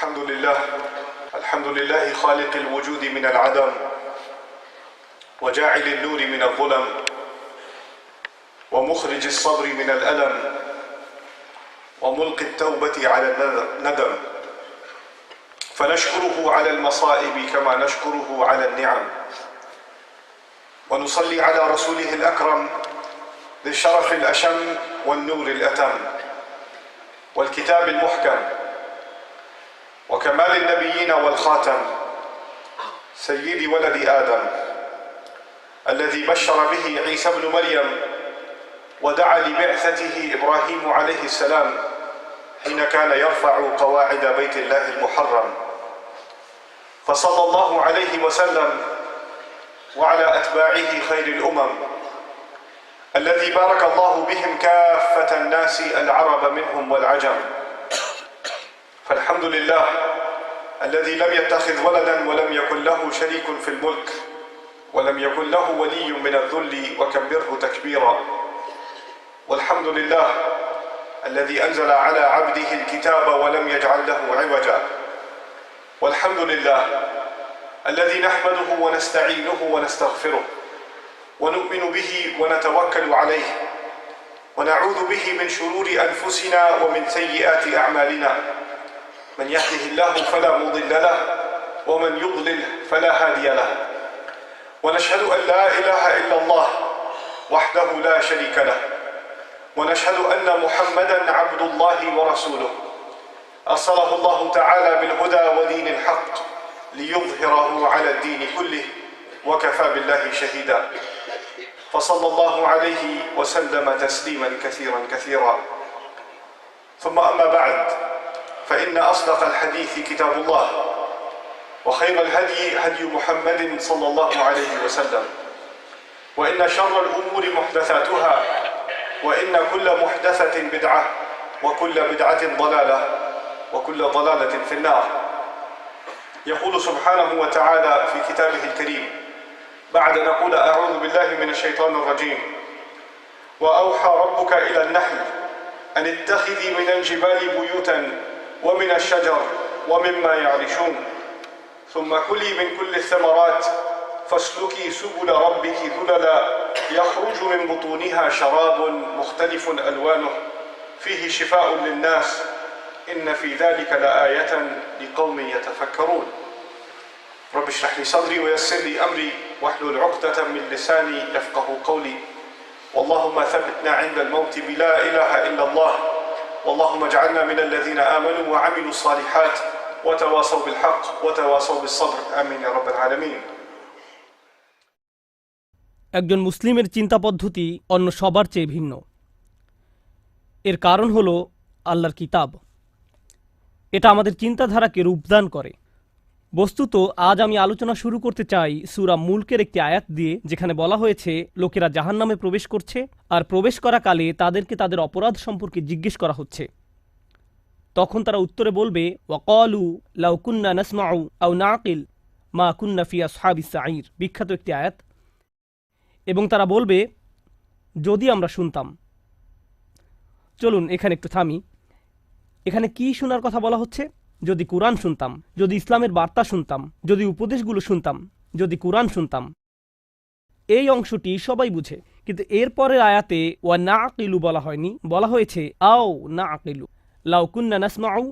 الحمد لله خالق الوجود من العدم وجاعل النور من الظلم ومخرج الصبر من الألم وملقي التوبة على الندم، فنشكره على المصائب كما نشكره على النعم، ونصلي على رسوله الأكرم ذي الشرف الأشم والنور الأتم والكتاب المحكم وكمال النبيين والخاتم سيد ولد آدم الذي بشر به عيسى ابن مريم ودعا لبعثته إبراهيم عليه السلام حين كان يرفع قواعد بيت الله المحرم، فصلى الله عليه وسلم وعلى أتباعه خير الأمم الذي بارك الله بهم كافة الناس العرب منهم والعجم. فالحمد لله الذي لم يتخذ ولدا ولم يكن له شريك في الملك ولم يكن له ولي من الذل وكبره تكبيرا. والحمد لله الذي أنزل على عبده الكتاب ولم يجعل له عوجا. والحمد لله الذي نحمده ونستعينه ونستغفره ونؤمن به ونتوكل عليه ونعوذ به من شرور أنفسنا ومن سيئات أعمالنا، من يهده الله فلا مضل له ومن يضلل فلا هادي له، ونشهد أن لا إله إلا الله وحده لا شريك له، ونشهد أن محمدا عبد الله ورسوله أرسله الله تعالى بالهدى ودين الحق ليظهره على الدين كله وكفى بالله شهيدا، فصلى الله عليه وسلم تسليما كثيرا كثيرا. ثم أما بعد، فإن أصدق الحديث كتاب الله وخير الهدي هدي محمد صلى الله عليه وسلم، وإن شر الأمور محدثاتها وإن كل محدثة بدعة وكل بدعة ضلالة وكل ضلالة في النار. يقول سبحانه وتعالى في كتابه الكريم بعد نقول أعوذ بالله من الشيطان الرجيم: وأوحى ربك إلى النحل أن اتخذي من الجبال بيوتا ومن الشجر ومما يعرشون ثم كلي من كل الثمرات فاسلكي سبل ربك ذللا يخرج من بطونها شراب مختلف ألوانه فيه شفاء للناس إن في ذلك لآية لقوم يتفكرون. رب اشرح لي صدري ويسر لي أمري واحلل عقدة من لساني يفقه قولي. واللهم ثبتنا عند الموت بلا إله إلا الله، واللهم اجعلنا من الذين آمنوا وعملوا الصالحات وتواصوا بالحق وتواصوا بالصبر آمين يا رب العالمين। একজন মুসলিমের চিন্তা পদ্ধতি অন্য সবার চেয়ে ভিন্ন। এর কারণ হলো আল্লাহর কিতাব। এটা আমাদের চিন্তাধারাকে রূপদান করে। বস্তুত আজ আমি আলোচনা শুরু করতে চাই সূরা মুলকের একটি আয়াত দিয়ে, যেখানে বলা হয়েছে লোকেরা জাহান্নামে প্রবেশ করছে আর প্রবেশ করাকালে তাদেরকে তাদের অপরাধ সম্পর্কে জিজ্ঞেস করা হচ্ছে। তখন তারা উত্তরে বলবে ওয়াকালু লাউ কুন্না নাসমাউ আও নাকিল মা কুন্না ফি আসহাবিস সাঈর, বিখ্যাত একটি আয়াত। এবং তারা বলবে যদি আমরা শুনতাম। চলুন এখানে একটু থামি। এখানে কি শোনার কথা বলা হচ্ছে? যদি কুরআন শুনতাম, যদি ইসলামের বার্তা শুনতাম, যদি উপদেশগুলো শুনতাম, যদি কুরআন শুনতাম। এই অংশটি সবাই বুঝে, কিন্তু এরপরের আয়াতে ওয়া নাকিলু বলা হয়নি, বলা হয়েছে আও নাকিলু, লাউ কুন্না নাসমাউ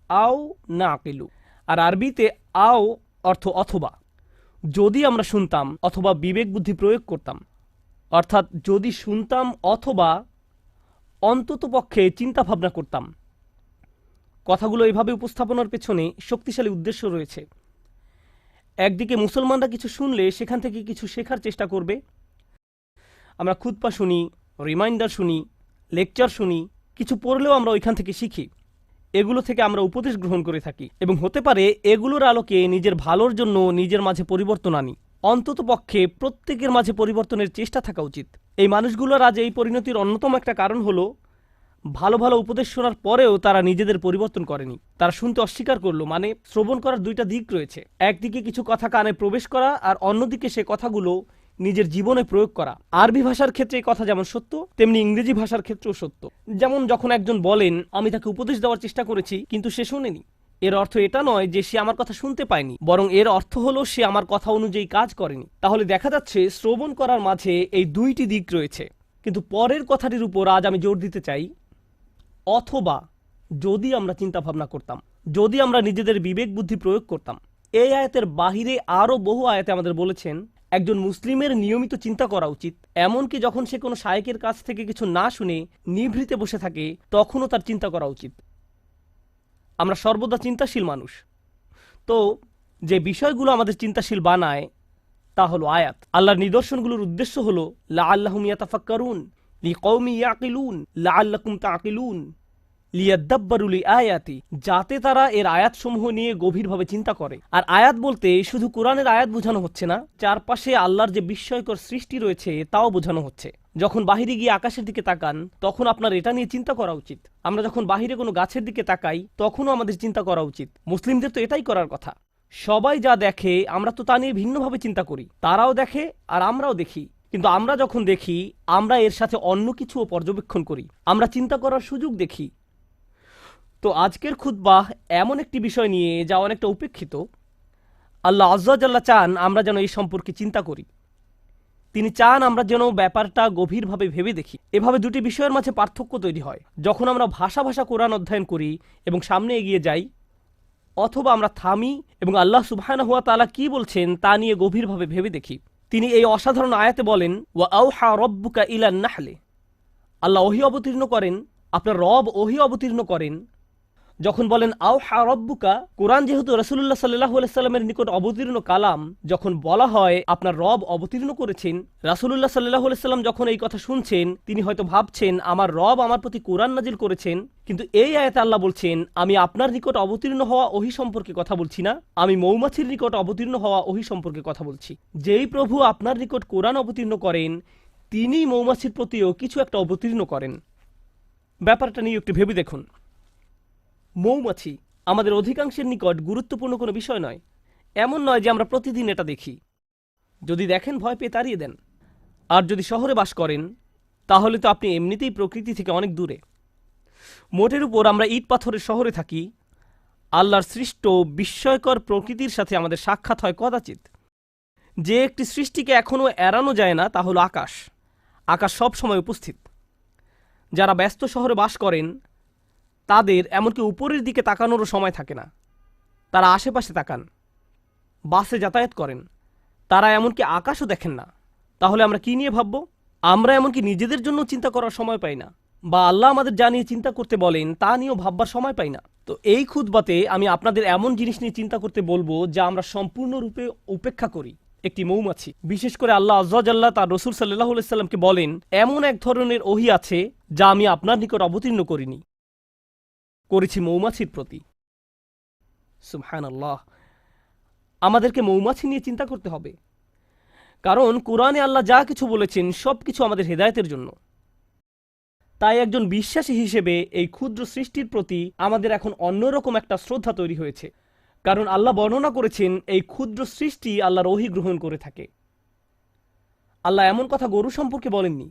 আও নাকিলু। আর আরবিতে আও অর্থ অথবা, যদি আমরা শুনতাম অথবা বিবেক বুদ্ধি প্রয়োগ করতাম, অর্থাৎ যদি শুনতাম অথবা অন্ততপক্ষে চিন্তা ভাবনা করতাম। কথাগুলো এইভাবে উপস্থাপনার পেছনে শক্তিশালী উদ্দেশ্য রয়েছে। একদিকে মুসলমানরা কিছু শুনলে সেখান থেকে কিছু শেখার চেষ্টা করবে। আমরা খুতবা শুনি, রিমাইন্ডার শুনি, লেকচার শুনি, কিছু পড়লেও আমরা ওইখান থেকে শিখি। এগুলো থেকে আমরা উপদেশ গ্রহণ করে থাকি এবং হতে পারে এগুলোর আলোকে নিজের ভালোর জন্য নিজের মাঝে পরিবর্তন আনি। অন্তত পক্ষে প্রত্যেকের মাঝে পরিবর্তনের চেষ্টা থাকা উচিত। এই মানুষগুলোর আজ এই পরিণতির অন্যতম একটা কারণ হলো ভালো ভালো উপদেশ শোনার পরেও তারা নিজেদের পরিবর্তন করেনি। তারা শুনতে অস্বীকার করলো। মানে শ্রবণ করার দুইটা দিক রয়েছে, একদিকে কিছু কথা কানে প্রবেশ করা আর অন্যদিকে সে কথাগুলো নিজের জীবনে প্রয়োগ করা। আরবি ভাষার ক্ষেত্রে এই কথা যেমন সত্য, তেমনি ইংরেজি ভাষার ক্ষেত্রেও সত্য। যেমন যখন একজন বলেন আমি তাকে উপদেশ দেওয়ার চেষ্টা করেছি কিন্তু সে শোনেনি, এর অর্থ এটা নয় যে সে আমার কথা শুনতে পায়নি, বরং এর অর্থ হলো সে আমার কথা অনুযায়ী কাজ করেনি। তাহলে দেখা যাচ্ছে শ্রবণ করার মাঝে এই দুইটি দিক রয়েছে। কিন্তু পরের কথাটির উপর আজ আমি জোর দিতে চাই, অথবা যদি আমরা চিন্তা ভাবনা করতাম, যদি আমরা নিজেদের বিবেক বুদ্ধি প্রয়োগ করতাম। এই আয়াতের বাহিরে আরও বহু আয়াতে আমাদের বলেছেন একজন মুসলিমের নিয়মিত চিন্তা করা উচিত, এমনকি যখন সে কোনো শায়েকের কাছ থেকে কিছু না শুনে নিভৃতে বসে থাকে তখনও তার চিন্তা করা উচিত। আমরা সর্বদা চিন্তাশীল মানুষ, তো যে বিষয়গুলো আমাদের চিন্তাশীল বানায় তা হলো আয়াত। আল্লাহর নিদর্শনগুলোর উদ্দেশ্য হলো লাআল্লাহুম ইয়াতাফাক্কারুন লিকওমি ইয়াকিলুন লাআল্লাকুম তাকিলুন লিয়াদাব্বারু লিআয়াতি, যাতে তারা এর আয়াতসমূহ নিয়ে গভীরভাবে চিন্তা করে। আর আয়াত বলতে শুধু কোরআনের আয়াত বোঝানো হচ্ছে না, চারপাশে আল্লাহর যে বিস্ময়কর সৃষ্টি রয়েছে তাও বোঝানো হচ্ছে। যখন বাহিরে গিয়ে আকাশের দিকে তাকান তখন আপনার এটা নিয়ে চিন্তা করা উচিত। আমরা যখন বাহিরে কোনো গাছের দিকে তাকাই তখনও আমাদের চিন্তা করা উচিত। মুসলিমদের তো এটাই করার কথা। সবাই যা দেখে আমরা তো তা নিয়ে ভিন্নভাবে চিন্তা করি, তারাও দেখে আর আমরাও দেখি। কিন্তু আমরা যখন দেখি আমরা এর সাথে অন্য কিছুও পর্যবেক্ষণ করি, আমরা চিন্তা করার সুযোগ দেখি। তো আজকের খুতবাহ এমন একটি বিষয় নিয়ে যা অনেকটা উপেক্ষিত। আল্লাহ আজ্জা জাল্লা চান আমরা যেন এই সম্পর্কে চিন্তা করি। তিনি চান আমরা যেন ব্যাপারটা গভীরভাবে ভেবে দেখি। এভাবে দুটি বিষয়ের মাঝে পার্থক্য তৈরি হয়, যখন আমরা ভাষা কোরআন অধ্যয়ন করি এবং সামনে এগিয়ে যাই, অথবা আমরা থামি এবং আল্লাহ সুবহানাহু ওয়া তাআলা কি বলছেন তা নিয়ে গভীরভাবে ভেবে দেখি। তিনি এই অসাধারণ আয়াতে বলেন, ওয়া আওহা রব্বুকা ইলান নাহলে, আল্লাহ ওহী অবতীর্ণ করেন, আপনার রব ওহী অবতীর্ণ করেন। যখন বলেন আওহা রব্বুকা, কোরআন যেহেতু রাসূলুল্লাহ সাল্লাল্লাহু আলাইহি সাল্লামের নিকট অবতীর্ণ কালাম, যখন বলা হয় আপনার রব অবতীর্ণ করেছেন, রাসূলুল্লাহ সাল্লাল্লাহু আলাইহি সাল্লাম যখন এই কথা শুনছেন তিনি হয়তো ভাবছেন আমার রব আমার প্রতি কোরআন নাজিল করেছেন। কিন্তু এই আয়াতে আল্লাহ বলছেন আমি আপনার নিকট অবতীর্ণ হওয়া ওহী সম্পর্কে কথা বলছি না, আমি মৌমাছির নিকট অবতীর্ণ হওয়া ওহী সম্পর্কে কথা বলছি। যেই প্রভু আপনার নিকট কোরআন অবতীর্ণ করেন তিনি মৌমাছির প্রতিও কিছু একটা অবতীর্ণ করেন। ব্যাপারটা নিয়ে একটু ভেবে দেখুন। মৌমাছি আমাদের অধিকাংশের নিকট গুরুত্বপূর্ণ কোনো বিষয় নয়। এমন নয় যে আমরা প্রতিদিন এটা দেখি। যদি দেখেন ভয় পেয়ে তাড়িয়ে দেন। আর যদি শহরে বাস করেন তাহলে তো আপনি এমনিতেই প্রকৃতি থেকে অনেক দূরে। মোটের উপর আমরা ইট পাথরের শহরে থাকি। আল্লাহর সৃষ্ট বিস্ময়কর প্রকৃতির সাথে আমাদের সাক্ষাৎ হয় কদাচিৎ। যে একটি সৃষ্টিকে এখনও এড়ানো যায় না তা হলো আকাশ। আকাশ সব সময় উপস্থিত। যারা ব্যস্ত শহরে বাস করেন তাদের এমনকি উপরের দিকে তাকানোরও সময় থাকে না। তারা আশেপাশে তাকান, বাসে যাতায়াত করেন, তারা এমনকি আকাশও দেখেন না। তাহলে আমরা কি নিয়ে ভাবব? আমরা এমনকি নিজেদের জন্য চিন্তা করার সময় পাই না, বা আল্লাহ আমাদের যা নিয়ে চিন্তা করতে বলেন তা নিয়েও ভাববার সময় পাই না। তো এই খুতবাতে আমি আপনাদের এমন জিনিস নিয়ে চিন্তা করতে বলবো যা আমরা সম্পূর্ণরূপে উপেক্ষা করি। একটি মৌমাছি, বিশেষ করে আল্লাহ আজ্জা জাল্লা তার রাসূল সাল্লাল্লাহু আলাইহি সাল্লামকে বলেন এমন এক ধরনের ওহী আছে যা আমি আপনার নিকট অবতীর্ণ করেছি মৌমাছির প্রতি। সুবহানাল্লাহ। আমাদেরকে মৌমাছি নিয়ে চিন্তা করতে হবে, কারণ কোরআনে আল্লাহ যা কিছু বলেছেন সব কিছু আমাদের হেদায়েতের জন্য। তাই একজন বিশ্বাসী হিসেবে এই ক্ষুদ্র সৃষ্টির প্রতি আমাদের এখন অন্যরকম একটা শ্রদ্ধা তৈরি হয়েছে, কারণ আল্লাহ বর্ণনা করেছেন এই ক্ষুদ্র সৃষ্টি আল্লাহর ওহী গ্রহণ করে থাকে। আল্লাহ এমন কথা গরু সম্পর্কে বলেননি,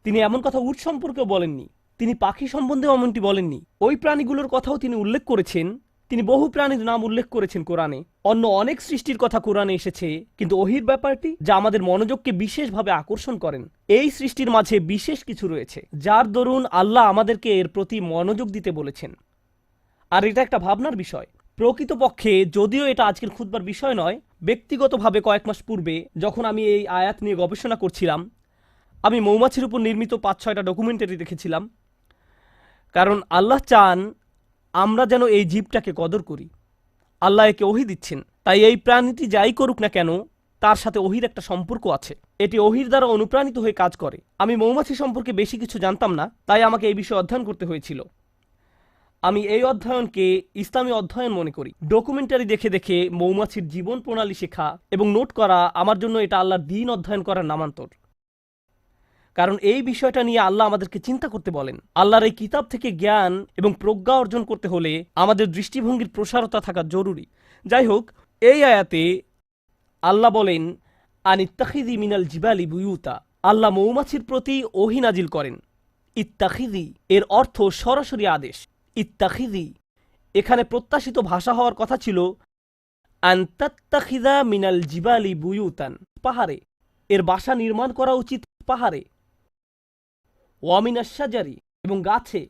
তিনি এমন কথা উট সম্পর্কেও বলেননি, তিনি পাখি সম্বন্ধেও এমনটি বলেননি। ওই প্রাণীগুলোর কথাও তিনি উল্লেখ করেছেন। তিনি বহু প্রাণীর নাম উল্লেখ করেছেন কোরআনে। অন্য অনেক সৃষ্টির কথা কোরআনে এসেছে, কিন্তু ওহীর ব্যাপারটি যা আমাদের মনোযোগকে বিশেষভাবে আকর্ষণ করেন, এই সৃষ্টির মাঝে বিশেষ কিছু রয়েছে যার দরুন আল্লাহ আমাদেরকে এর প্রতি মনোযোগ দিতে বলেছেন। আর এটা একটা ভাবনার বিষয়। প্রকৃতপক্ষে যদিও এটা আজকের খুতবার বিষয় নয়, ব্যক্তিগতভাবে কয়েক মাস পূর্বে যখন আমি এই আয়াত নিয়ে গবেষণা করছিলাম, আমি মৌমাছির উপর নির্মিত 5-6টা ডকুমেন্টারি দেখেছিলাম। কারণ আল্লাহ চান আমরা যেন এই জীবটাকে কদর করি। আল্লাহ একে ওহী দিচ্ছেন, তাই এই প্রাণীটি যাই করুক না কেন তার সাথে ওহীর একটা সম্পর্ক আছে। এটি ওহীর দ্বারা অনুপ্রাণিত হয়ে কাজ করে। আমি মৌমাছি সম্পর্কে বেশি কিছু জানতাম না, তাই আমাকে এই বিষয়ে অধ্যয়ন করতে হয়েছিল। আমি এই অধ্যয়নকে ইসলামী অধ্যয়ন মনে করি। ডকুমেন্টারি দেখে দেখে মৌমাছির জীবন প্রণালী শেখা এবং নোট করা আমার জন্য এটা আল্লাহর দ্বীন অধ্যয়ন করার নামান্তর। কারণ এই বিষয়টা নিয়ে আল্লাহ আমাদেরকে চিন্তা করতে বলেন। আল্লাহর এই কিতাব থেকে জ্ঞান এবং প্রজ্ঞা অর্জন করতে হলে আমাদের দৃষ্টিভঙ্গির প্রসারতা থাকা জরুরি। যাই হোক, এই আয়াতে আল্লাহ বলেন আনিত্তাখিযি মিনাল জিবালি বুয়ুতা, আল্লাহ মৌমাছির প্রতি ওহী নাজিল করেন। ইত্তাখিযি এর অর্থ সরাসরি আদেশ। ইত্তাখিযি এখানে প্রত্যাশিত ভাষা হওয়ার কথা ছিল আনতাত্তাখিযা মিনাল জিবালি বুয়ুতান, পাহাড়ে। এর বাসা নির্মাণ করা উচিত পাহাড়ে। ওয়া মিনাশ শাজারি, এবং গাছে।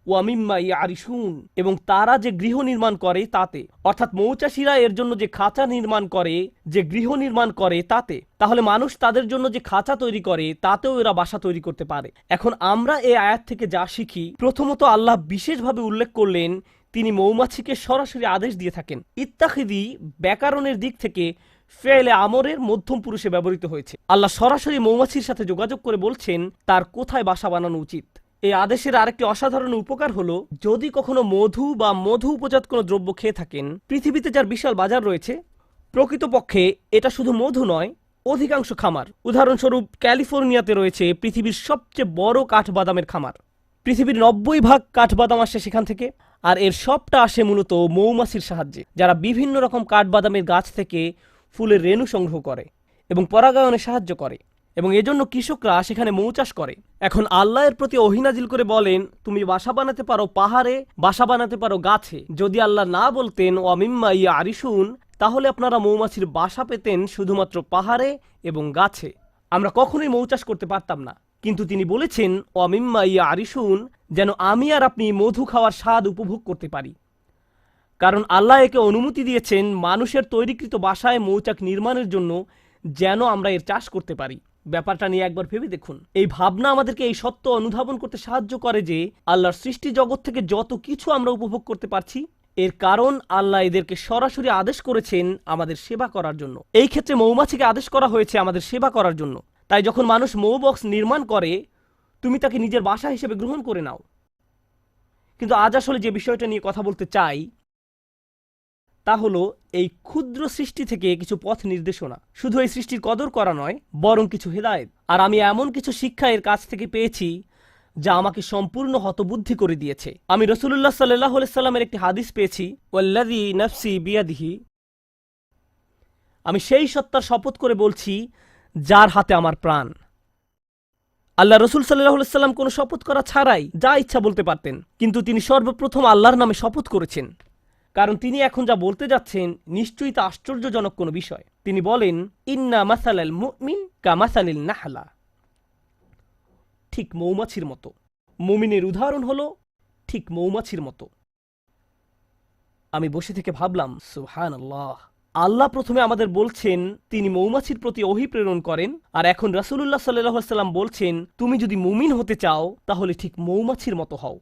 ওয়া মিম্মা ইয়ারিশুন, এবং তারা যে গৃহ নির্মাণ করে তাতে। অর্থাৎ মৌচাষীরা এর জন্য যে খাঁচা নির্মাণ করে, যে গৃহ নির্মাণ করে তাতে। তাহলে মানুষ তাদের জন্য যে খাঁচা তৈরি করে তাতেও এরা বাসা তৈরি করতে পারে। এখন আমরা এই আয়াত থেকে যা শিখি, প্রথমত আল্লাহ বিশেষভাবে উল্লেখ করলেন তিনি মৌমাছিকে সরাসরি আদেশ দিয়ে থাকেন। ইত্তাখিদি ব্যাকরণের দিক থেকে ফেলে আমরের মধ্যম পুরুষে ব্যবহৃত হয়েছে। আল্লাহ সরাসরি মৌমাছির সাথে যোগাযোগ করে বলছেন তার কোথায় বাসা বানানো উচিত। এই আদেশের আরেকটি অসাধারণ উপকার হলো, যদি কখনো মধু বা মধু উপজাত কোনো দ্রব্য খেয়ে থাকেন, পৃথিবীতে যার বিশাল বাজার রয়েছে, প্রকৃতপক্ষে এটা শুধু মধু নয়, অধিকাংশ খামার, উদাহরণস্বরূপ ক্যালিফোর্নিয়াতে রয়েছে পৃথিবীর সবচেয়ে বড় কাঠবাদামের খামার। পৃথিবীর 90% কাঠবাদাম আসে সেখান থেকে, আর এর সবটা আসে মূলত মৌমাছির সাহায্যে, যারা বিভিন্ন রকম কাঠবাদামের গাছ থেকে ফুলের রেণু সংগ্রহ করে এবং পরাগায়নে সাহায্য করে, এবং এজন্য কৃষকরা সেখানে মৌচাষ করে। এখন আল্লাহর প্রতি ওহী নাজিল করে বলেন তুমি বাসা বানাতে পারো পাহাড়ে, বাসা বানাতে পারো গাছে। যদি আল্লাহ না বলতেন ওয়া মিম্মা ইয়ারিশুন, তাহলে আপনারা মৌমাছির বাসা পেতেন শুধুমাত্র পাহাড়ে এবং গাছে। আমরা কখনোই মৌচাষ করতে পারতাম না। কিন্তু তিনি বলেছেন ওয়া মিম্মা ইয়ারিশুন, যেন আমি আর আপনি মধু খাওয়ার স্বাদ উপভোগ করতে পারি। কারণ আল্লাহ একে অনুমতি দিয়েছেন মানুষের তৈরিকৃত বাসায় মৌচাক নির্মাণের জন্য, যেন আমরা এর চাষ করতে পারি। ব্যাপারটা নিয়ে একবার ভেবে দেখুন। এই ভাবনা আমাদেরকে এই সত্য অনুধাবন করতে সাহায্য করে যে আল্লাহর সৃষ্টি জগৎ থেকে যত কিছু আমরা উপভোগ করতে পারছি, এর কারণ আল্লাহ এদেরকে সরাসরি আদেশ করেছেন আমাদের সেবা করার জন্য। এই ক্ষেত্রে মৌমাছিকে আদেশ করা হয়েছে আমাদের সেবা করার জন্য। তাই যখন মানুষ মৌবক্স নির্মাণ করে, তুমি তাকে নিজের বাসা হিসেবে গ্রহণ করে নাও। কিন্তু আজ আসলে যে বিষয়টা নিয়ে কথা বলতে চাই তা হলো এই ক্ষুদ্র সৃষ্টি থেকে কিছু পথ নির্দেশনা। শুধু এই সৃষ্টির কদর করা নয়, বরং কিছু হেদায়েত। আর আমি এমন কিছু শিক্ষা এর কাছ থেকে পেয়েছি যা আমাকে সম্পূর্ণ হতবুদ্ধি করে দিয়েছে। আমি রাসূলুল্লাহ সাল্লাল্লাহু আলাইহি সাল্লামের একটি হাদিস পেয়েছি, ওয়াল্লাযী নাফসি বিয়াদিহি, আমি সেই সত্তার শপথ করে বলছি যার হাতে আমার প্রাণ। আল্লাহ রসুল সাল্লাল্লাহু আলাইহি সাল্লাম কোনো শপথ করা ছাড়াই যা ইচ্ছা বলতে পারতেন, কিন্তু তিনি সর্বপ্রথম আল্লাহর নামে শপথ করেছেন, কারণ তিনি এখন যা বলতে যাচ্ছেন নিশ্চয়ই তা আশ্চর্যজনক কোনো বিষয়। তিনি বলেন ইন্না মাসালাল মুমিন কামাসালিল নাহলা, ঠিক মৌমাছির মতো। মুমিনের উদাহরণ হলো ঠিক মৌমাছির মতো। আমি বসে থেকে ভাবলাম সুবহানাল্লাহ, আল্লাহ প্রথমে আমাদের বলছেন তিনি মৌমাছির প্রতি ওহী প্রেরণ করেন, আর এখন রাসূলুল্লাহ সাল্লাল্লাহু আলাইহি সাল্লাম বলছেন তুমি যদি মুমিন হতে চাও তাহলে ঠিক মৌমাছির মতো হও।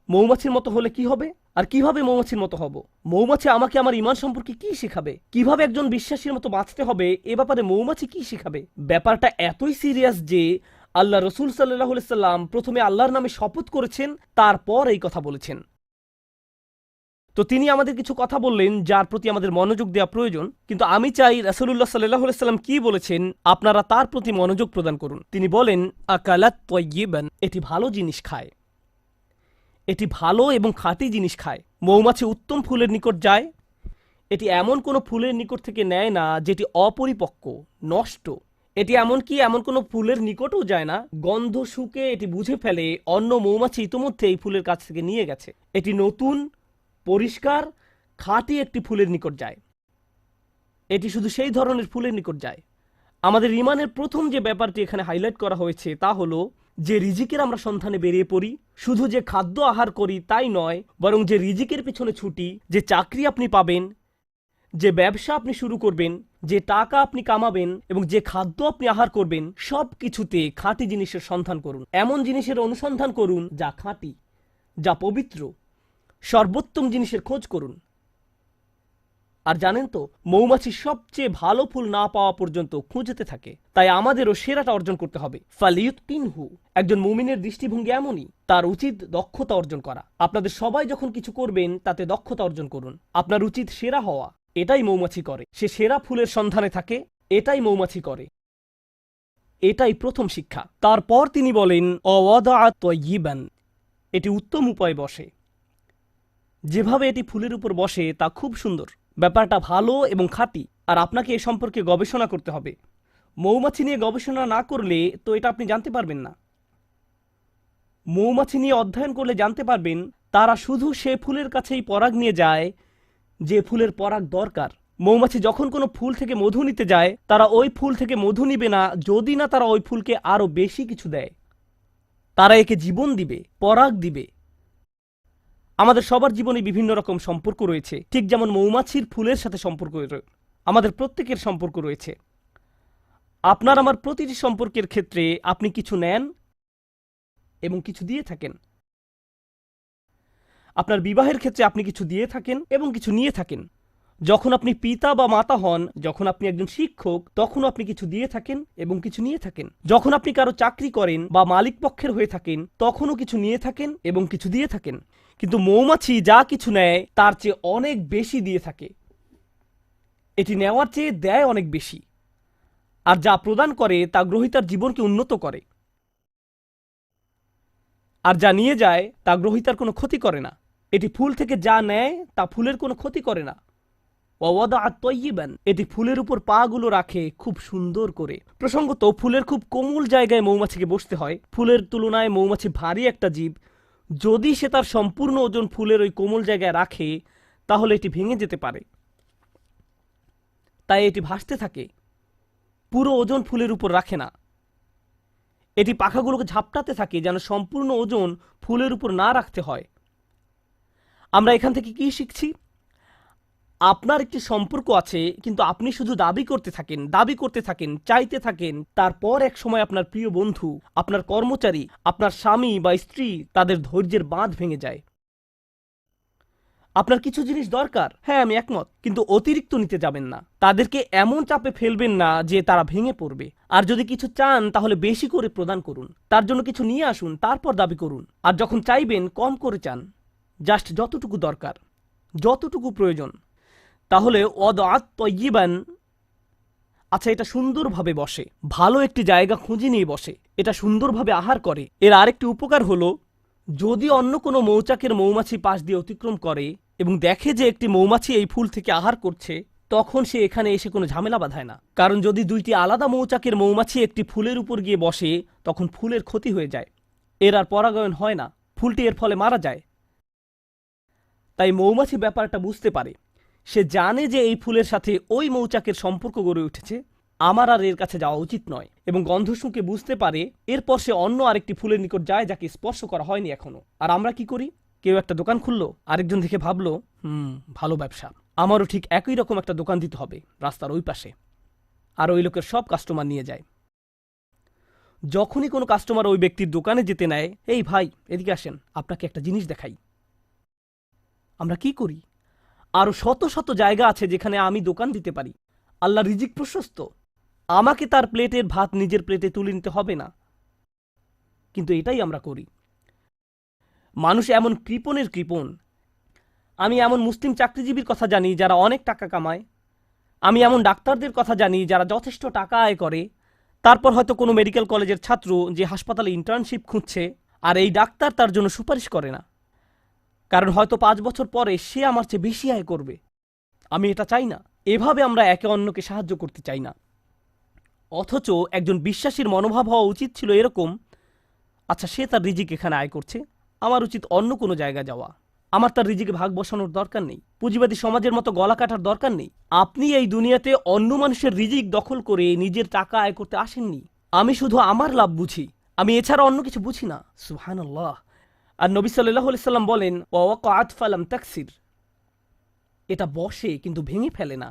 মৌমাছির মতো হলে কি হবে, আর কিভাবে মৌমাছির মতো হব? মৌমাছি আমাকে আমার ঈমান সম্পর্কে কি শেখাবে? কিভাবে একজন বিশ্বাসীর মতো বাঁচতে হবে এ ব্যাপারে মৌমাছি কি শেখাবে? ব্যাপারটা এতই সিরিয়াস যে আল্লাহ রসুল সাল্লাল্লাহু আলাইহি সাল্লাম প্রথমে আল্লাহর নামে শপথ করেছেন, তারপর এই কথা বলেছেন। তো তিনি আমাদের কিছু কথা বললেন যার প্রতি আমাদের মনোযোগ দেওয়া প্রয়োজন। কিন্তু আমি চাই রাসূলুল্লাহ সাল্লাল্লাহু আলাইহি সাল্লাম কি বলেছেন আপনারা তার প্রতি মনোযোগ প্রদান করুন। তিনি বলেন আকালাত তাইয়িবান, এটি ভালো জিনিস খায়, এটি ভালো এবং খাঁটি জিনিস খায়। মৌমাছি উত্তম ফুলের নিকট যায়, এটি এমন কোনো ফুলের নিকট থেকে নেয় না যেটি অপরিপক্ক, নষ্ট। এটি এমন কোনো ফুলের নিকটও যায় না, গন্ধ শুকে এটি বুঝে ফেলে অন্য মৌমাছি ইতিমধ্যে এই ফুলের কাছ থেকে নিয়ে গেছে। এটি নতুন, পরিষ্কার, খাঁটি একটি ফুলের নিকট যায়। এটি শুধু সেই ধরনের ফুলের নিকট যায়। আমাদের ঈমানের প্রথম যে ব্যাপারটি এখানে হাইলাইট করা হয়েছে তা হলো যে রিজিকের আমরা সন্ধানে বেরিয়ে পড়ি, শুধু যে খাদ্য আহার করি তাই নয়, বরং যে রিজিকের পিছনে ছুটি, যে চাকরি আপনি পাবেন, যে ব্যবসা আপনি শুরু করবেন, যে টাকা আপনি কামাবেন এবং যে খাদ্য আপনি আহার করবেন, সব কিছুতে খাঁটি জিনিসের সন্ধান করুন। এমন জিনিসের অনুসন্ধান করুন যা খাঁটি, যা পবিত্র। সর্বোত্তম জিনিসের খোঁজ করুন। আর জানেন তো, মৌমাছি সবচেয়ে ভালো ফুল না পাওয়া পর্যন্ত খুঁজতে থাকে। তাই আমাদেরও সেরাটা অর্জন করতে হবে। ফালিয়ুতকিনহু, একজন মুমিনের দৃষ্টিভঙ্গি এমনই, তার উচিত দক্ষতা অর্জন করা। আপনাদের সবাই যখন কিছু করবেন তাতে দক্ষতা অর্জন করুন। আপনার উচিত সেরা হওয়া, এটাই মৌমাছি করে। সে সেরা ফুলের সন্ধানে থাকে, এটাই মৌমাছি করে। এটাই প্রথম শিক্ষা। তারপর তিনি বলেন অওয়াদাআ তাইয়িবান, এটি উত্তম উপায়ে বসে। যেভাবে এটি ফুলের উপর বসে তা খুব সুন্দর। ব্যাপারটা ভালো এবং খাঁটি। আর আপনাকে এ সম্পর্কে গবেষণা করতে হবে। মৌমাছি নিয়ে গবেষণা না করলে তো এটা আপনি জানতে পারবেন না। মৌমাছি নিয়ে অধ্যয়ন করলে জানতে পারবেন তারা শুধু সে ফুলের কাছেই পরাগ নিয়ে যায় যে ফুলের পরাগ দরকার। মৌমাছি যখন কোনো ফুল থেকে মধু নিতে যায়, তারা ওই ফুল থেকে মধু নিবে না যদি না তারা ওই ফুলকে আরো বেশি কিছু দেয়। তারা একে জীবন দিবে, পরাগ দিবে। আমাদের সবার জীবনে বিভিন্ন রকম সম্পর্ক রয়েছে, ঠিক যেমন মৌমাছির ফুলের সাথে সম্পর্ক আমাদের প্রত্যেকের সম্পর্ক রয়েছে। আপনার আমার প্রতিটি সম্পর্কের ক্ষেত্রে আপনি কিছু নেন এবং কিছু দিয়ে থাকেন। আপনার বিবাহের ক্ষেত্রে আপনি কিছু দিয়ে থাকেন এবং কিছু নিয়ে থাকেন। যখন আপনি পিতা বা মাতা হন, যখন আপনি একজন শিক্ষক, তখনও আপনি কিছু দিয়ে থাকেন এবং কিছু নিয়ে থাকেন। যখন আপনি কারো চাকরি করেন বা মালিক পক্ষের হয়ে থাকেন, তখনও কিছু নিয়ে থাকেন এবং কিছু দিয়ে থাকেন। কিন্তু মৌমাছি যা কিছু নেয় তার চেয়ে অনেক বেশি দিয়ে থাকে। এটি নেওয়ার চেয়ে দেয় অনেক বেশি, আর যা প্রদান করে তা গ্রহীতার জীবনকে উন্নত করে। আর যা নিয়ে যায় তা গ্রহীতার কোনো ক্ষতি করে না। এটি ফুল থেকে যা নেয় তা ফুলের কোনো ক্ষতি করে না। এটি ফুলের উপর পা গুলো রাখে খুব সুন্দর করে। প্রসঙ্গত, ফুলের খুব কোমল জায়গায় মৌমাছিকে বসতে হয়। ফুলের তুলনায় মৌমাছি ভারী একটা জীব। যদি সে তার সম্পূর্ণ ওজন ফুলের ওই কোমল জায়গায় রাখে, তাহলে এটি ভেঙে যেতে পারে। তাই এটি ভাসতে থাকে, পুরো ওজন ফুলের উপর রাখে না। এটি পাখাগুলোকে ঝাপটাতে থাকে যেন সম্পূর্ণ ওজন ফুলের উপর না রাখতে হয়। আমরা এখান থেকে কি শিখছি? আপনার একটি সম্পর্ক আছে, কিন্তু আপনি শুধু দাবি করতে থাকেন, চাইতে থাকেন। তারপর এক সময় আপনার প্রিয় বন্ধু, আপনার কর্মচারী, আপনার স্বামী বা স্ত্রী, তাদের ধৈর্যের বাঁধ ভেঙে যায়। আপনার কিছু জিনিস দরকার, হ্যাঁ আমি একমত, কিন্তু অতিরিক্ত নিতে যাবেন না। তাদেরকে এমন চাপে ফেলবেন না যে তারা ভেঙে পড়বে। আর যদি কিছু চান তাহলে বেশি করে প্রদান করুন। তার জন্য কিছু নিয়ে আসুন, তারপর দাবি করুন। আর যখন চাইবেন কম করে চান, জাস্ট যতটুকু দরকার, যতটুকু প্রয়োজন। তাহলে আচ্ছা, এটা সুন্দরভাবে বসে, ভালো একটি জায়গা খুঁজে নিয়ে বসে, এটা সুন্দরভাবে আহার করে। এর আরেকটি উপকার হলো, যদি অন্য কোনো মৌচাকের মৌমাছি পাশ দিয়ে অতিক্রম করে এবং দেখে যে একটি মৌমাছি এই ফুল থেকে আহার করছে, তখন সে এখানে এসে কোনো ঝামেলা বাঁধায় না। কারণ যদি দুইটি আলাদা মৌচাকের মৌমাছি একটি ফুলের উপর গিয়ে বসে, তখন ফুলের ক্ষতি হয়ে যায়, এর আর পরাগায়ন হয় না, ফুলটি এর ফলে মারা যায়। তাই মৌমাছি ব্যাপারটা বুঝতে পারে। সে জানে যে এই ফুলের সাথে ওই মৌচাকের সম্পর্ক গড়ে উঠেছে, আমার আর এর কাছে যাওয়া উচিত নয়। এবং গন্ধ শুঁকে বুঝতে পারে। এরপর সে অন্য আরেকটি ফুলের নিকট যায় যাকে স্পর্শ করা হয়নি এখনো। আর আমরা কি করি? কেউ একটা দোকান খুললো, আরেকজন দেখে ভাবলো ভালো ব্যবসা, আমারও ঠিক একই রকম একটা দোকান দিতে হবে রাস্তার ওই পাশে। আর ওই লোকের সব কাস্টমার নিয়ে যায়। যখনই কোনো কাস্টমার ওই ব্যক্তির দোকানে যেতে নেয়, এই ভাই এদিকে আসেন, আপনাকে একটা জিনিস দেখাই। আমরা কি করি? আরো শত শত জায়গা আছে যেখানে আমি দোকান দিতে পারি। আল্লাহ রিজিক প্রশস্ত, আমাকে তার প্লেটের ভাত নিজের প্লেটে তুলে নিতে হবে না। কিন্তু এটাই আমরা করি। মানুষ এমন কৃপণের কৃপণ। আমি এমন মুসলিম চাকরিজীবীর কথা জানি যারা অনেক টাকা কামায়। আমি এমন ডাক্তারদের কথা জানি যারা যথেষ্ট টাকা আয় করে। তারপর হয়তো কোনো মেডিকেল কলেজের ছাত্র যে হাসপাতালে ইন্টার্নশিপ খুঁজছে, আর এই ডাক্তার তার জন্য সুপারিশ করে না, কারণ হয়তো 5 বছর পরে সে আমার চেয়ে বেশি আয় করবে। আমি এটা চাই না। এভাবে আমরা একে অন্যকে সাহায্য করতে চাই না। অথচ একজন বিশ্বাসীর মনোভাব হওয়া উচিত ছিল এরকম, আচ্ছা সে তার রিজিক এখানে আয় করছে, আমার উচিত অন্য কোনো জায়গায় যাওয়া। আমার তার রিজিকে ভাগ বসানোর দরকার নেই। পুঁজিবাদী সমাজের মতো গলা কাটার দরকার নেই। আপনি এই দুনিয়াতে অন্য মানুষের রিজিক দখল করে নিজের টাকা আয় করতে আসেননি। আমি শুধু আমার লাভ বুঝি, আমি এছাড়া অন্য কিছু বুঝি না। সুবহানাল্লাহ। আর নবী সাল্লাল্লাহু আলাইহি সাল্লাম বলেন, ওয়াকাআত ফালাম তাকসির। এটা বসে কিন্তু ভেঙে ফেলে না।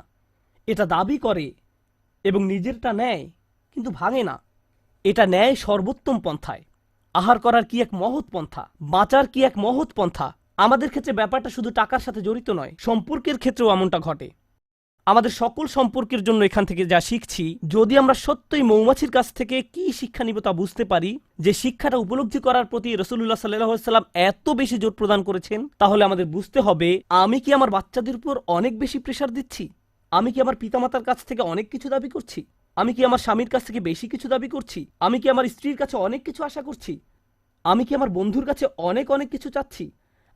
এটা দাবি করে এবং নিজেরটা নেয় কিন্তু ভাঙে না। এটা নেয় সর্বোত্তম পন্থায়। আহার করার কি এক মহৎ পন্থা, বাঁচার কি এক মহৎ পন্থা। আমাদের ক্ষেত্রে ব্যাপারটা শুধু টাকার সাথে জড়িত নয়, সম্পর্কের ক্ষেত্রেও এমনটা ঘটে। আমাদের সকল সম্পর্কের জন্য এখান থেকে যা শিখছি, যদি আমরা সত্যই মৌমাছির কাছ থেকে কি শিক্ষা নিব তা বুঝতে পারি, যে শিক্ষাটা উপলব্ধি করার প্রতি রাসূলুল্লাহ সাল্লাল্লাহু আলাইহি ওয়াসাল্লাম এত বেশি জোর প্রদান করেছেন, তাহলে আমাদের বুঝতে হবে, আমি কি আমার বাচ্চাদের উপর অনেক বেশি প্রেসার দিচ্ছি? আমি কি আমার পিতামাতার কাছ থেকে অনেক কিছু দাবি করছি? আমি কি আমার স্বামীর কাছ থেকে বেশি কিছু দাবি করছি? আমি কি আমার স্ত্রীর কাছে অনেক কিছু আশা করছি? আমি কি আমার বন্ধুর কাছে অনেক অনেক কিছু চাচ্ছি?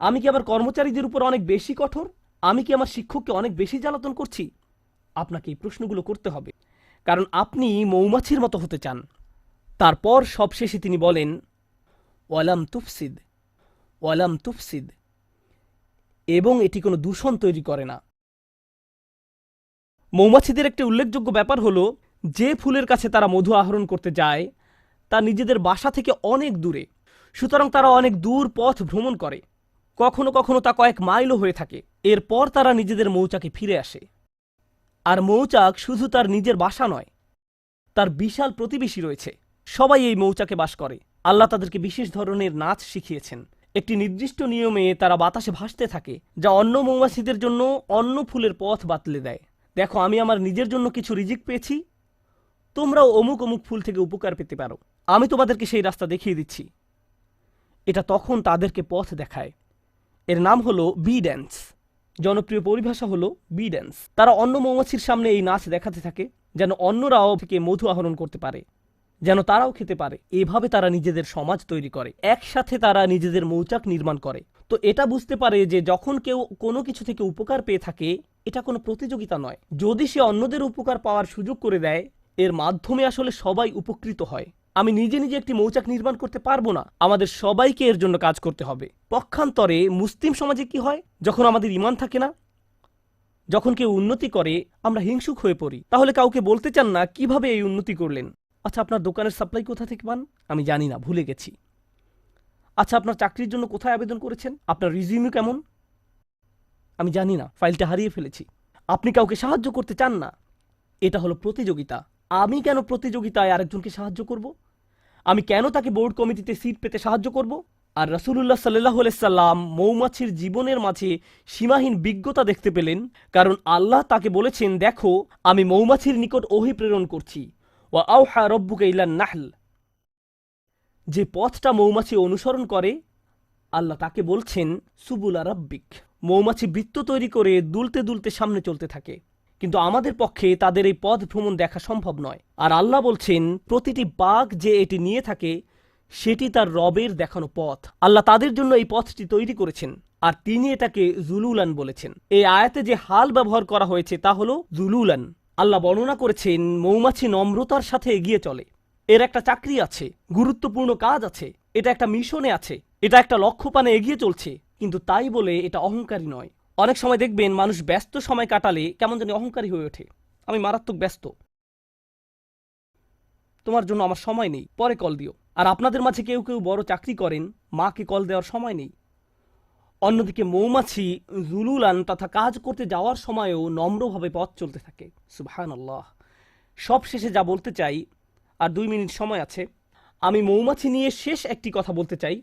আমি কি আমার কর্মচারীদের উপর অনেক বেশি কঠোর? আমি কি আমার শিক্ষককে অনেক বেশি জ্বালাতন করছি? আপনাকে এই প্রশ্নগুলো করতে হবে, কারণ আপনি মৌমাছির মতো হতে চান। তারপর সবশেষে তিনি বলেন, ওয়ালাম তুফসিদ, ওয়ালাম তুফসিদ, এবং এটি কোনো দূষণ তৈরি করে না। মৌমাছিদের একটি উল্লেখযোগ্য ব্যাপার হলো, যে ফুলের কাছে তারা মধু আহরণ করতে যায় তা নিজেদের বাসা থেকে অনেক দূরে, সুতরাং তারা অনেক দূর পথ ভ্রমণ করে, কখনো কখনো তা কয়েক মাইলও হয়ে থাকে। এরপর তারা নিজেদের মৌচাকে ফিরে আসে। আর মৌচাক শুধু তার নিজের বাসা নয়, তার বিশাল প্রতিবেশী রয়েছে, সবাই এই মৌচাকে বাস করে। আল্লাহ তাদেরকে বিশেষ ধরনের নাচ শিখিয়েছেন। একটি নির্দিষ্ট নিয়মে তারা বাতাসে ভাসতে থাকে, যা অন্য মৌমাছিদের জন্য অন্য ফুলের পথ বাতলে দেয়। দেখো, আমি আমার নিজের জন্য কিছু রিজিক পেয়েছি, তোমরাও অমুক অমুক ফুল থেকে উপকার পেতে পারো। আমি তোমাদেরকে সেই রাস্তা দেখিয়ে দিচ্ছি। এটা তখন তাদেরকে পথ দেখায়। এর নাম হলো বি ড্যান্স। জনপ্রিয় পরিভাষা হলো বি ড্যান্স। তারা অন্য মৌমাছির সামনে এই নাচ দেখাতে থাকে, যেন অন্যরাও থেকে মধু আহরণ করতে পারে, যেন তারাও খেতে পারে। এভাবে তারা নিজেদের সমাজ তৈরি করে, একসাথে তারা নিজেদের মৌচাক নির্মাণ করে। তো এটা বুঝতে পারে যে যখন কেউ কোনো কিছু থেকে উপকার পেয়ে থাকে, এটা কোনো প্রতিযোগিতা নয়। যদি সে অন্যদের উপকার পাওয়ার সুযোগ করে দেয়, এর মাধ্যমে আসলে সবাই উপকৃত হয়। আমি নিজে নিজে একটি মৌচাক নির্মাণ করতে পারবো না, আমাদের সবাইকে এর জন্য কাজ করতে হবে। পক্ষান্তরে মুসলিম সমাজে কি হয়, যখন আমাদের ঈমান থাকে না, যখন কেউ উন্নতি করে আমরা হিংসুক হয়ে পড়ি। তাহলে কাউকে বলতে চান না কিভাবে এই উন্নতি করলেন। আচ্ছা, আপনার দোকানের সাপ্লাই কোথা থেকে পান? আমি জানি না, ভুলে গেছি। আচ্ছা, আপনার চাকরির জন্য কোথায় আবেদন করেছেন? আপনার রিজিউমি কেমন? আমি জানি না, ফাইলটা হারিয়ে ফেলেছি। আপনি কাউকে সাহায্য করতে চান না। এটা হলো প্রতিযোগিতা। আমি কেন প্রতিযোগিতায় আরেকজনকে সাহায্য করব? আমি কেন তাকে বোর্ড কমিটিতে সিট পেতে সাহায্য করব? আর রাসূলুল্লাহ সাল্লাল্লাহু আলাইহি সাল্লাম মৌমাছির জীবনের মাঝে সীমাহীন বিজ্ঞতা দেখতে পেলেন, কারণ আল্লাহ তাকে বলেছেন, দেখো আমি মৌমাছির নিকট ওহী প্রেরণ করছি। ওয়া আওহা রব্বুকা ইলান নাহল। যে পথটা মৌমাছি অনুসরণ করে, আল্লাহ তাকে বলছেন সুবুলা রাব্বিক। মৌমাছি বৃত্ত তৈরি করে দুলতে দুলতে সামনে চলতে থাকে, কিন্তু আমাদের পক্ষে তাদের এই পথ ভ্রমণ দেখা সম্ভব নয়। আর আল্লাহ বলছেন, প্রতিটি বাঘ যে এটি নিয়ে থাকে সেটি তার রবের দেখানো পথ। আল্লাহ তাদের জন্য এই পথটি তৈরি করেছেন, আর তিনি এটাকে জুলুলান বলেছেন। এই আয়াতে যে হাল ব্যবহার করা হয়েছে তা হলো জুলুলান। আল্লাহ বর্ণনা করেছেন, মৌমাছি নম্রতার সাথে এগিয়ে চলে। এর একটা চাকরি আছে, গুরুত্বপূর্ণ কাজ আছে, এটা একটা মিশনে আছে, এটা একটা লক্ষ্যপানে এগিয়ে চলছে, কিন্তু তাই বলে এটা অহংকারী নয়। অনেক সময় দেখবেন মানুষ ব্যস্ত সময় কাটালে কেমন জানি অহংকারী হয়ে ওঠে। আমি মারাত্মক ব্যস্ত, তোমার জন্য আমার সময় নেই, পরে কল দিও। আর আপনাদের মাঝে কেউ কেউ বড় চাকরি করেন, মাকে কল দেওয়ার সময় নেই। অন্যদিকে মৌমাছি জুলুলান তথা কাজ করতে যাওয়ার সময়ও নম্রভাবে পথ চলতে থাকে। সুবহানাল্লাহ। সব শেষে যা বলতে চাই, আর 2 মিনিট সময় আছে, আমি মৌমাছি নিয়ে শেষ একটি কথা বলতে চাই।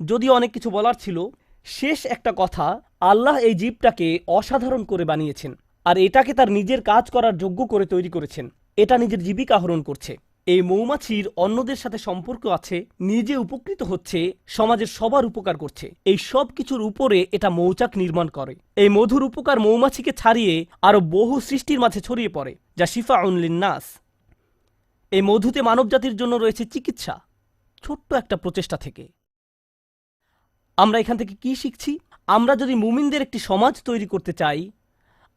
যদিও অনেক কিছু বলার ছিল, শেষ একটা কথা, আল্লাহ এই জীবটাকে অসাধারণ করে বানিয়েছেন, আর এটাকে তার নিজের কাজ করার যোগ্য করে তৈরি করেছেন। এটা নিজের জীবিকা আহরণ করছে। এই মৌমাছির অন্যদের সাথে সম্পর্ক আছে, নিজে উপকৃত হচ্ছে, সমাজের সবার উপকার করছে। এই সব কিছুর উপরে এটা মৌচাক নির্মাণ করে। এই মধুর উপকার মৌমাছিকে ছাড়িয়ে আরো বহু সৃষ্টির মাঝে ছড়িয়ে পড়ে, যা শিফাউন লিন্নাস। এই মধুতে মানবজাতির জন্য রয়েছে চিকিৎসা, ছোট্ট একটা প্রচেষ্টা থেকে। আমরা এখান থেকে কি শিখছি? আমরা যদি মুমিনদের একটি সমাজ তৈরি করতে চাই,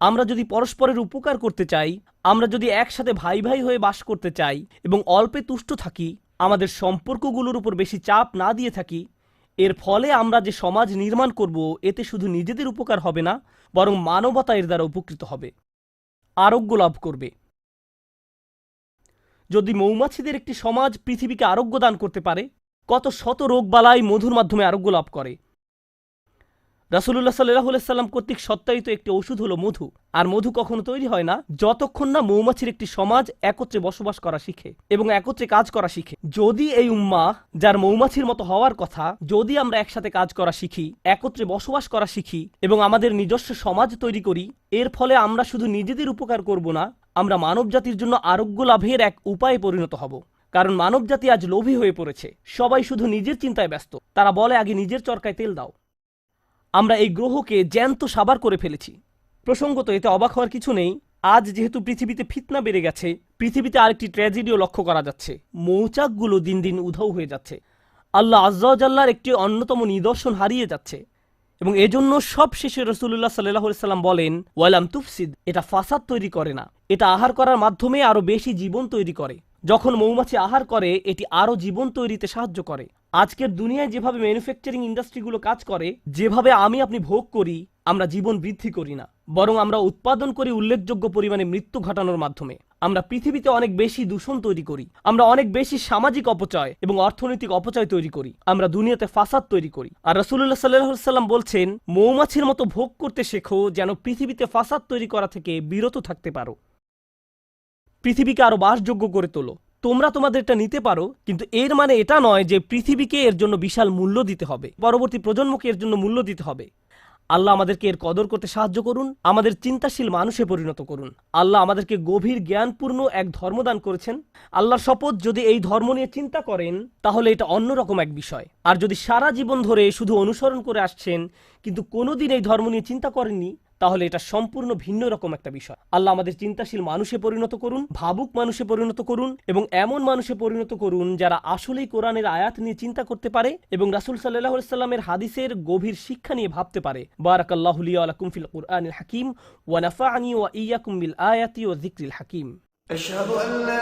আমরা যদি পরস্পরের উপকার করতে চাই, আমরা যদি একসাথে ভাই ভাই হয়ে বাস করতে চাই এবং অল্পে তুষ্ট থাকি, আমাদের সম্পর্কগুলোর উপর বেশি চাপ না দিয়ে থাকি, এর ফলে আমরা যে সমাজ নির্মাণ করব, এতে শুধু নিজেদের উপকার হবে না, বরং মানবতা এর দ্বারা উপকৃত হবে, আরোগ্য লাভ করবে। যদি মৌমাছিদের একটি সমাজ পৃথিবীকে আরোগ্য দান করতে পারে, কত শত রোগবালাই মধুর মাধ্যমে আরোগ্য লাভ করে। রাসূলুল্লাহ সাল্লাল্লাহু আলাইহি সাল্লাম কর্তৃক সত্যায়িত একটি ওষুধ হলো মধু। আর মধু কখনো তৈরি হয় না যতক্ষণ না মৌমাছির একটি সমাজ একত্রে বসবাস করা শিখে এবং একত্রে কাজ করা শিখে। যদি এই উম্মাহ, যার মৌমাছির মতো হওয়ার কথা, যদি আমরা একসাথে কাজ করা শিখি, একত্রে বসবাস করা শিখি এবং আমাদের নিজস্ব সমাজ তৈরি করি, এর ফলে আমরা শুধু নিজেদের উপকার করব না, আমরা মানবজাতির জন্য আরোগ্য লাভের এক উপায়ে পরিণত হব। কারণ মানবজাতি আজ লোভী হয়ে পড়েছে, সবাই শুধু নিজের চিন্তায় ব্যস্ত। তারা বলে, আগে নিজের চরকায় তেল দাও। আমরা এই গ্রহকে জ্যান্ত সাবার করে ফেলেছি। প্রসঙ্গত, এতে অবাক হওয়ার কিছু নেই। আজ যেহেতু পৃথিবীতে ফিতনা বেড়ে গেছে, পৃথিবীতে আরেকটি ট্র্যাজেডিও লক্ষ্য করা যাচ্ছে। মৌচাকগুলো দিন দিন উধাও হয়ে যাচ্ছে। আল্লাহ আজ্জা ওয়া জাল্লার একটি অন্যতম নিদর্শন হারিয়ে যাচ্ছে, এবং এজন্য সব শেষে রাসূলুল্লাহ সাল্লাল্লাহু আলাইহি সাল্লাম বলেন, ওয়ালাম তুফসিদ। এটা ফাসাদ তৈরি করে না, এটা আহার করার মাধ্যমে আরো বেশি জীবন তৈরি করে। যখন মৌমাছি আহার করে, এটি আরো জীবন তৈরিতে সাহায্য করে। আজকের দুনিয়ায় যেভাবে ম্যানুফ্যাকচারিং ইন্ডাস্ট্রিগুলো কাজ করে, যেভাবে আপনি ভোগ করি, আমরা জীবন বৃদ্ধি করি না, বরং আমরা উৎপাদন করি উল্লেখযোগ্য পরিমাণে মৃত্যু ঘটানোর মাধ্যমে। আমরা পৃথিবীতে অনেক বেশি দূষণ তৈরি করি, আমরা অনেক বেশি সামাজিক অপচয় এবং অর্থনৈতিক অপচয় তৈরি করি, আমরা দুনিয়াতে ফাসাদ তৈরি করি। আর রাসূলুল্লাহ সাল্লাল্লাহু আলাইহি সাল্লাম বলছেন, মৌমাছির মতো ভোগ করতে শেখো যেন পৃথিবীতে ফাসাদ তৈরি করা থেকে বিরত থাকতে পারো, পৃথিবীকে আরো বাসযোগ্য করে তোলো। তোমরা তোমাদেরটা নিতে পারো, কিন্তু এর মানে এটা নয় যে পৃথিবীকে এর জন্য বিশাল মূল্য দিতে হবে, পরবর্তী প্রজন্মকে এর জন্য মূল্য দিতে হবে। আল্লাহ আমাদেরকে এর কদর করতে সাহায্য করুন, আমাদের চিন্তাশীল মানুষে পরিণত করুন। আল্লাহ আমাদেরকে গভীর জ্ঞানপূর্ণ এক ধর্মদান করেছেন। আল্লাহর শপথ, যদি এই ধর্ম নিয়ে চিন্তা করেন তাহলে এটা অন্যরকম এক বিষয়। আর যদি সারা জীবন ধরে শুধু অনুসরণ করে আসছেন কিন্তু কোনোদিন এই ধর্ম নিয়ে চিন্তা করেননি, তাহলে এটা সম্পূর্ণ ভিন্ন রকম একটা বিষয়। আল্লাহ আমাদের চিন্তাশীল মানুষে পরিণত করুন, ভাবুক মানুষে পরিণত করুন, এবং এমন মানুষে পরিণত করুন যারা আসলেই কোরআনের আয়াত নিয়ে চিন্তা করতে পারে এবং রাসূল সাল্লাল্লাহু আলাইহি সাল্লামের হাদিসের গভীর শিক্ষা নিয়ে ভাবতে পারে। বারাকাল্লাহু লি ওয়া লাকুম ফিল কুরআনিল হাকিম ওয়া নাফা'নি ওয়া ইয়্যাকুম বিল আয়াতি ওয়া যিকরিল হাকিম। আশহাদু আল্লা